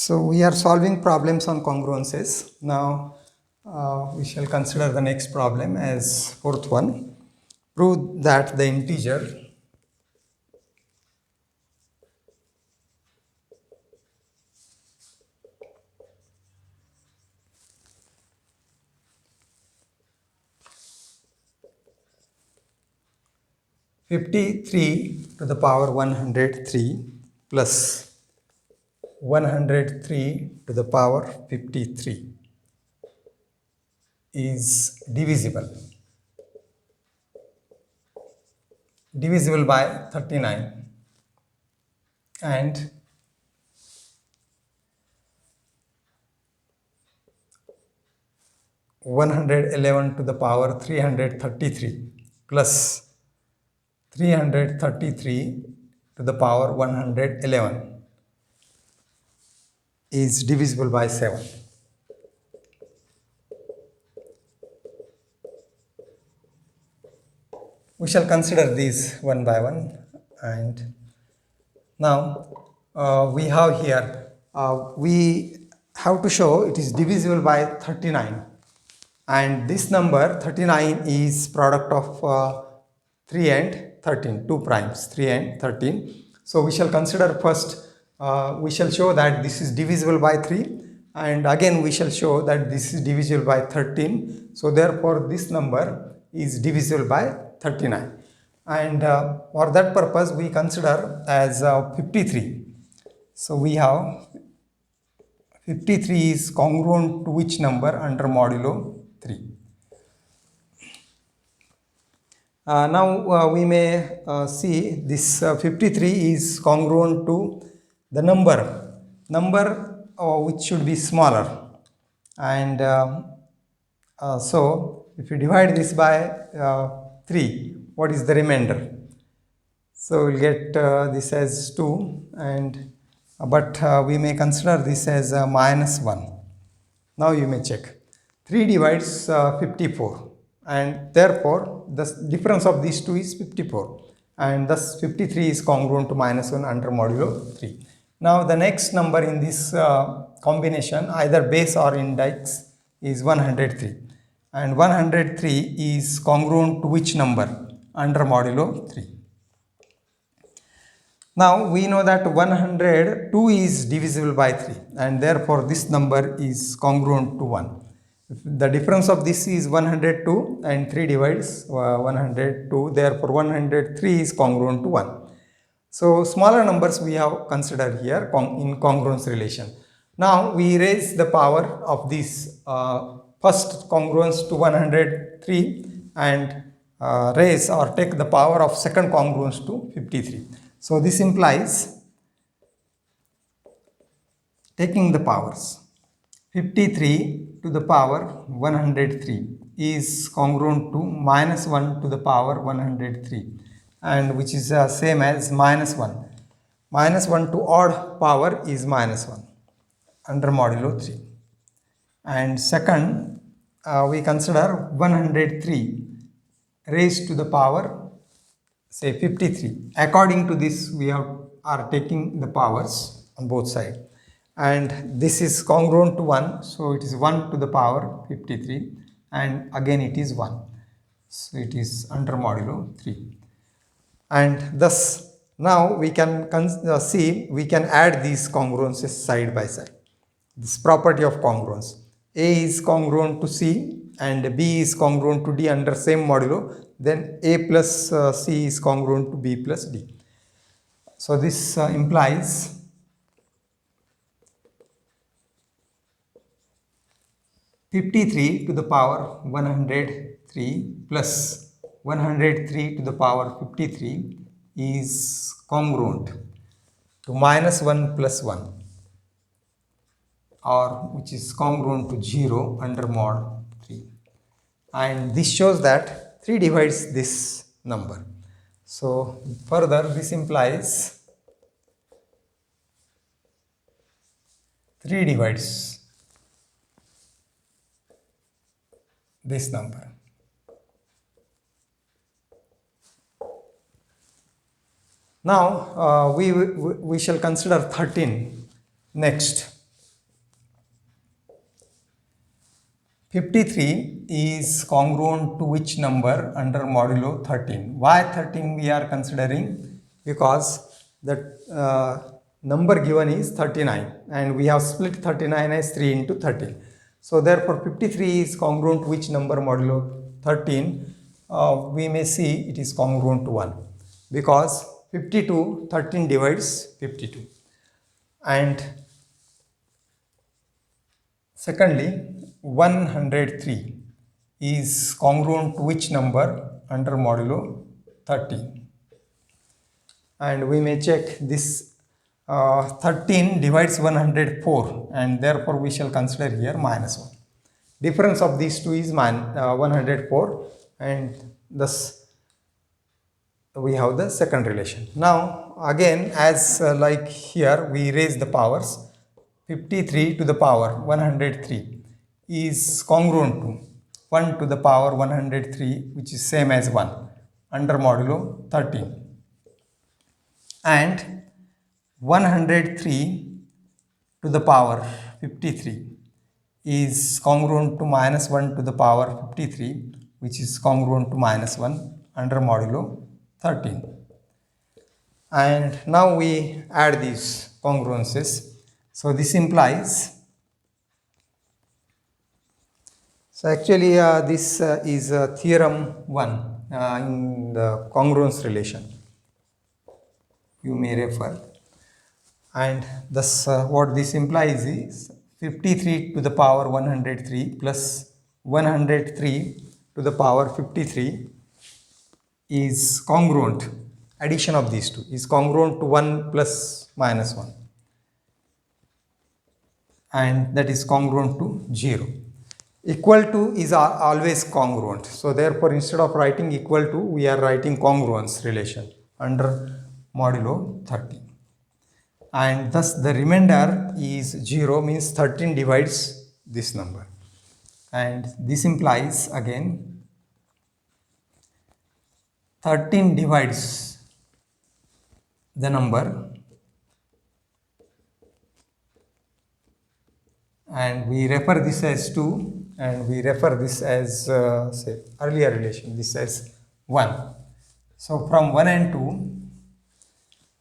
So we are solving problems on congruences. Now we shall consider the next problem as fourth one. Prove that the integer 53 to the power 103 plus 103 to the power 53 is divisible by 39, and 111 to the power 333 plus 333 to the power 111 is divisible by 7. We shall consider these one by one, and now we have here, we have to show it is divisible by 39, and this number 39 is product of 3 and 13, 2 primes, 3 and 13. So we shall consider first, we shall show that this is divisible by 3, and again we shall show that this is divisible by 13. So therefore this number is divisible by 39, and for that purpose we consider as 53. So we have 53 is congruent to which number under modulo 3. Now we may see this 53 is congruent to the number which should be smaller, and so if you divide this by 3, what is the remainder? So we'll get this as 2, and but we may consider this as minus 1. Now you may check. 3 divides 54, and therefore the difference of these two is 54, and thus 53 is congruent to minus 1 under modulo 3. Now the next number in this combination, either base or index, is 103, and 103 is congruent to which number under modulo 3? Now we know that 102 is divisible by 3, and therefore this number is congruent to 1. The difference of this is 102, and 3 divides 102, therefore 103 is congruent to 1. So smaller numbers we have considered here in congruence relation. Now we raise the power of this first congruence to 103, and raise or take the power of second congruence to 53. So this implies taking the powers. 53 to the power 103 is congruent to minus 1 to the power 103, and which is same as minus 1. Minus 1 to odd power is minus 1 under modulo 3. And second, we consider 103 raised to the power, say 53. According to this, we are taking the powers on both sides, and this is congruent to 1, so it is 1 to the power 53, and again it is 1, so it is under modulo 3. And thus now we can see we can add these congruences side by side. This property of congruence: A is congruent to C and B is congruent to D under same modulo, then A plus C is congruent to B plus D. So this implies (53 to the power 103 plus 103 to the power 53 is congruent to minus 1 plus 1, or which is congruent to 0 under mod 3. And this shows that 3 divides this number. So further this implies 3 divides this number. Now we shall consider 13 next. 53 is congruent to which number under modulo 13? Why 13 we are considering? Because the number given is 39 and we have split 39 as 3 into 13. So therefore 53 is congruent to which number modulo 13? We may see it is congruent to 1 because 52, 13 divides 52. And secondly, 103 is congruent to which number under modulo 13? And we may check this 13 divides 104 and therefore we shall consider here minus 1. Difference of these two is 104 and thus we have the second relation. Now again as like here we raise the powers, 53 to the power 103 is congruent to 1 to the power 103 which is same as 1 under modulo 13, and 103 to the power 53 is congruent to minus 1 to the power 53 which is congruent to minus 1 under modulo 13. And now we add these congruences. So this implies, so actually this is theorem 1 in the congruence relation. You may refer. And thus what this implies is 53 to the power 103 plus 103 to the power 53 is congruent, addition of these two is congruent to 1 plus minus 1, and that is congruent to 0. Equal to is always congruent. So therefore instead of writing equal to, we are writing congruence relation under modulo 13. And thus the remainder is 0, means 13 divides this number. And this implies again 13 divides the number, and we refer this as 2 and we refer this as say earlier relation, this as 1. So from 1 and 2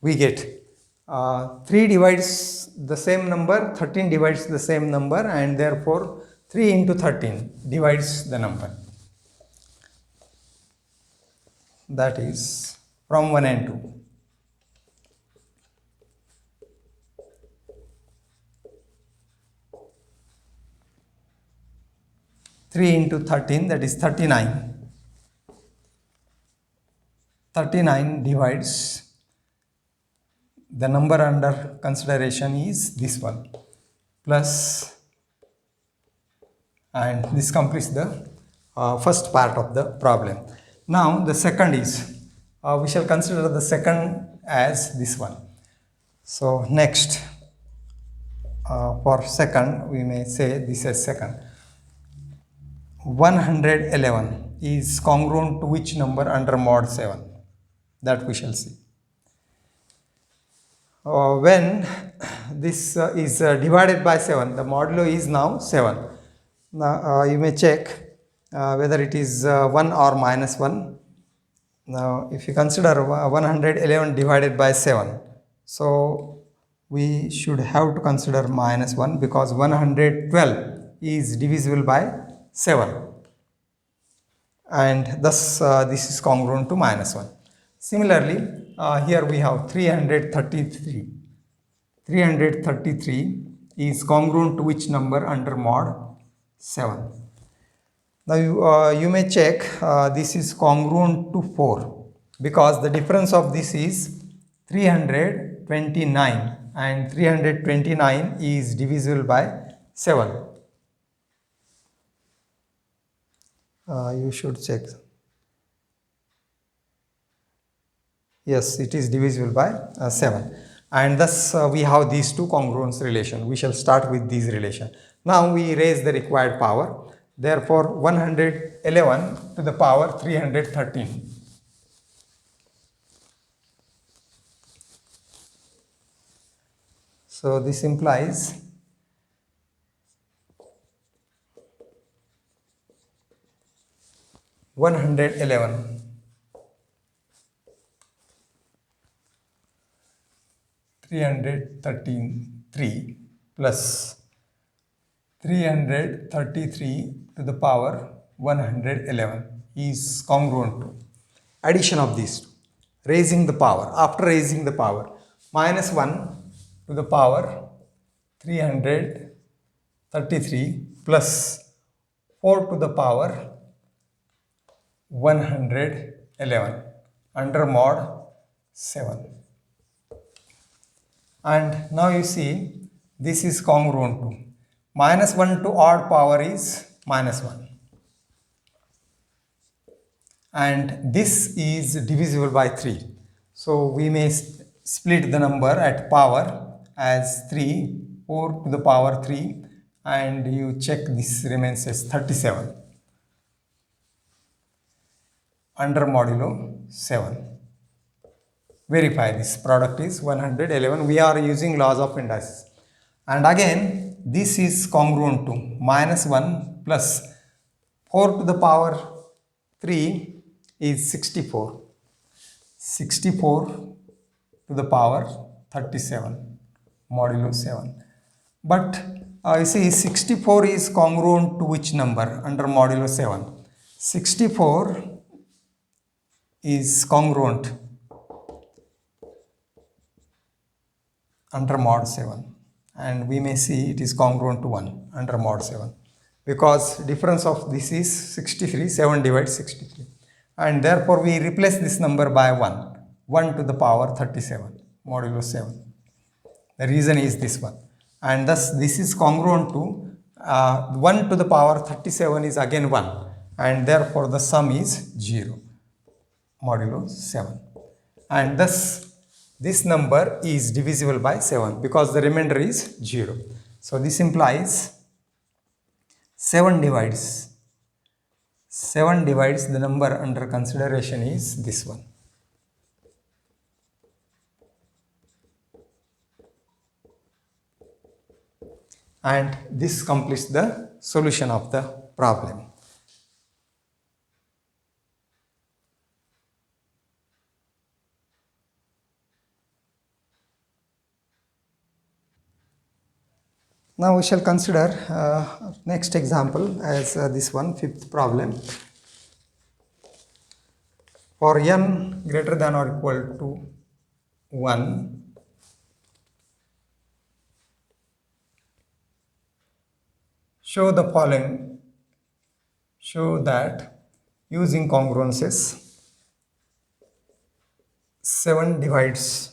we get 3 divides the same number, 13 divides the same number, and therefore 3 into 13 divides the number. That is from 1 and 2. Three into 13, that is 39. 39 divides the number under consideration is this one, plus, and this completes the first part of the problem. Now the second is, we shall consider the second as this one. So next for second we may say this as second. 111 is congruent to which number under mod 7? That we shall see. When this is divided by 7, the modulo is now 7. Now you may check whether it is 1 or minus 1. Now if you consider 111 divided by 7, so we should have to consider minus 1 because 112 is divisible by 7, and thus this is congruent to minus 1. Similarly, here we have 333. 333 is congruent to which number under mod 7? Now you may check this is congruent to 4 because the difference of this is 329 and 329 is divisible by 7. You should check. Yes, it is divisible by 7, and thus we have these two congruence relation. We shall start with these relation. Now we raise the required power. Therefore 111 to the power 313. So this implies 111. 333 plus 333 to the power 111 is congruent to addition of these two, raising the power. After raising the power, minus 1 to the power 333 plus 4 to the power 111 under mod 7. And now you see this is congruent to minus 1 to odd power is minus 1, and this is divisible by 3. So we may split the number at power as 3, 4 to the power 3, and you check this remains as 37 under modulo 7. Verify this product is 111. We are using laws of indices. And again, this is congruent to minus 1 plus 4 to the power 3 is 64. 64 to the power 37 modulo 7. But you see 64 is congruent to which number under modulo 7? 64 is congruent under mod 7, and we may see it is congruent to 1 under mod 7 because difference of this is 63, 7 divides 63, and therefore we replace this number by 1 to the power 37 modulo 7. The reason is this one, and thus this is congruent to 1 to the power 37 is again 1, and therefore the sum is 0 modulo 7, and thus this number is divisible by 7 because the remainder is 0. So this implies 7 divides the number under consideration is this one. And this completes the solution of the problem. Now we shall consider next example as this one, fifth problem. For n greater than or equal to 1, show the following. Show that using congruences 7 divides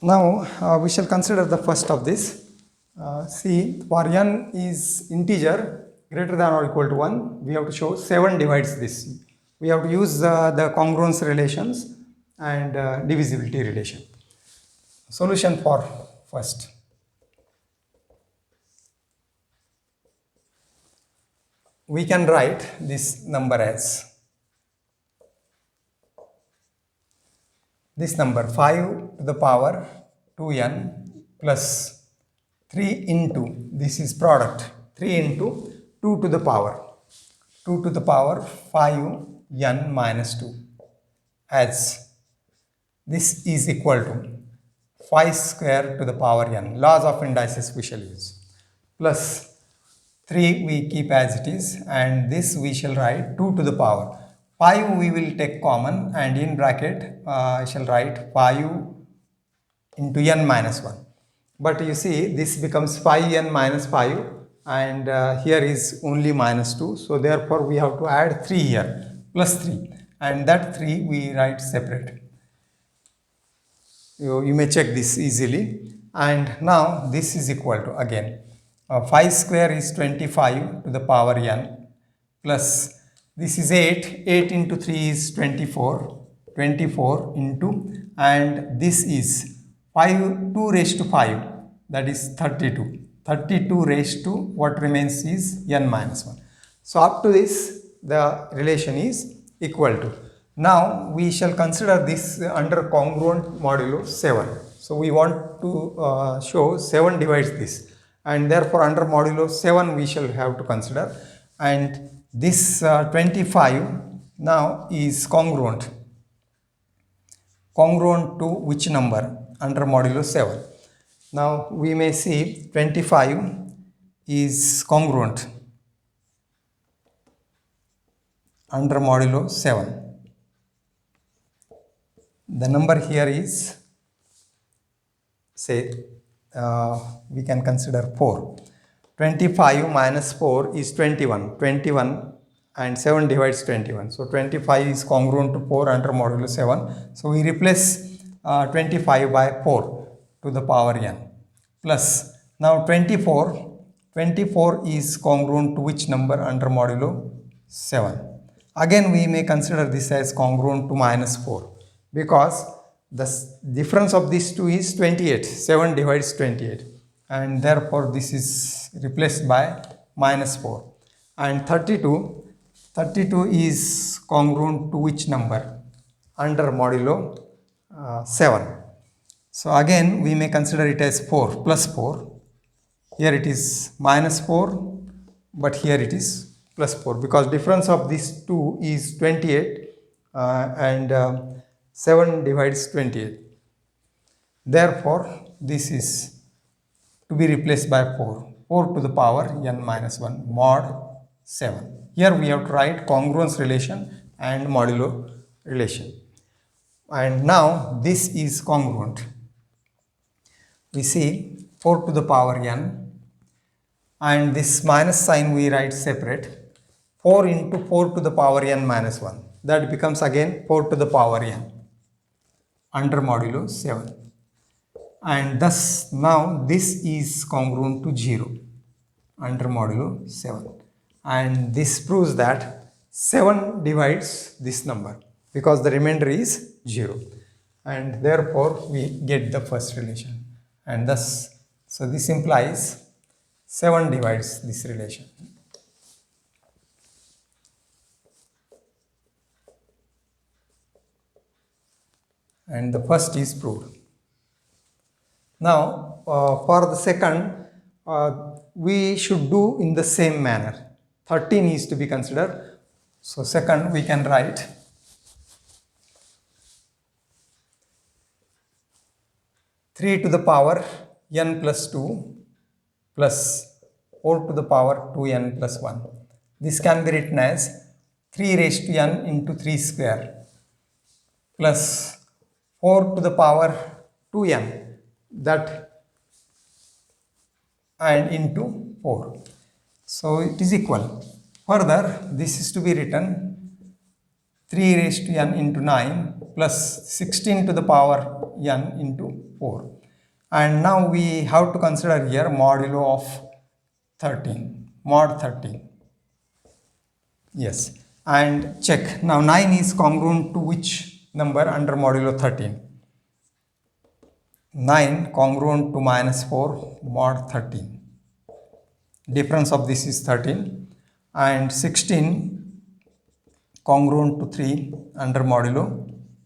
now we shall consider the first of this. See, for n is integer greater than or equal to 1, we have to show 7 divides this. We have to use the congruence relations and divisibility relation. Solution for first. We can write this number as this number 5 to the power 2n plus 3 into, this is product, 3 into 2 to the power 5n minus 2, as this is equal to 5 square to the power n, laws of indices we shall use, plus 3 we keep as it is, and this we shall write 2 to the power. 5 we will take common, and in bracket I shall write 5 into n minus 1. But you see, this becomes 5n minus 5 and here is only minus 2. So therefore we have to add 3 here, plus 3, and that 3 we write separate. You may check this easily. And now this is equal to, again, 5 square is 25 to the power n, plus this is 8, 8 into 3 is 24, 24 into, and this is 5, 2 raised to 5, that is 32. 32 raised to what remains is n minus 1. So up to this the relation is equal to. Now we shall consider this under congruent modulo 7. So we want to show 7 divides this, and therefore under modulo 7 we shall have to consider, and this 25 now is congruent to which number under modulo 7. Now we may see 25 is congruent under modulo 7. The number here is, say, we can consider 4. 25 minus 4 is 21. 21 and 7 divides 21. So 25 is congruent to 4 under modulo 7. So we replace 25 by 4 to the power n, plus now 24 is congruent to which number under modulo 7. Again we may consider this as congruent to minus 4, because the difference of these two is 28. 7 divides 28, and therefore this is replaced by minus 4. And 32 is congruent to which number under modulo 7. So again we may consider it as 4 plus 4. Here it is minus 4, but here it is plus 4, because difference of these two is 28, and 7 divides 28. Therefore this is to be replaced by 4 to the power n minus 1 mod 7. Here we have to write congruence relation and modulo relation. And now this is congruent. We see 4 to the power n, and this minus sign we write separate. 4 into 4 to the power n minus 1, that becomes again 4 to the power n under modulo 7. And thus now this is congruent to 0 under modulo 7. And this proves that 7 divides this number, because the remainder is 0. And therefore we get the first relation. And thus, so this implies 7 divides this relation. And the first is proved. Now for the second, we should do in the same manner. 13 is to be considered. So second we can write 3 to the power n plus 2 plus 4 to the power 2n plus 1. This can be written as 3 raised to n into 3 square plus 4 to the power 2n, that, and into 4. So it is equal. Further, this is to be written 3 raised to n into 9 plus 16 to the power n into 4. And now we have to consider here modulo of 13, mod 13. Yes, and check. Now 9 is congruent to which number under modulo 13? 9 congruent to minus 4 mod 13. Difference of this is 13, and 16 congruent to 3 under modulo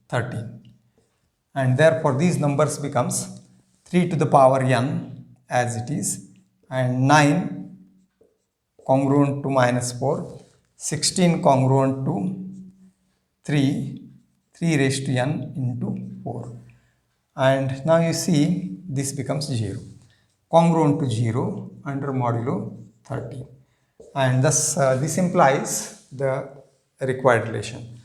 13. And therefore these numbers becomes 3 to the power n as it is, and 9 congruent to minus 4, 16 congruent to 3 raised to n into 4. And now you see this becomes 0, congruent to 0 under modulo 13. And thus this implies the required relation.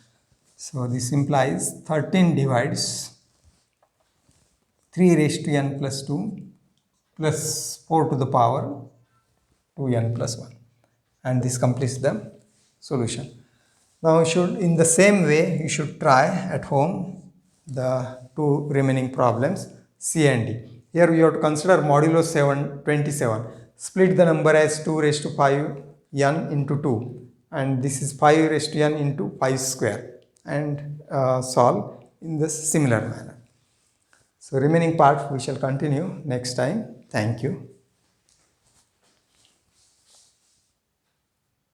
So this implies 13 divides 3 raised to n plus 2 plus 4 to the power 2n plus 1, and this completes the solution. Now you should, in the same way, you should try at home the two remaining problems C and D. Here we have to consider modulo 27. Split the number as 2 raised to 5 n into 2, and this is 5 raised to n into 5 square, and solve in this similar manner. So remaining part we shall continue next time. Thank you.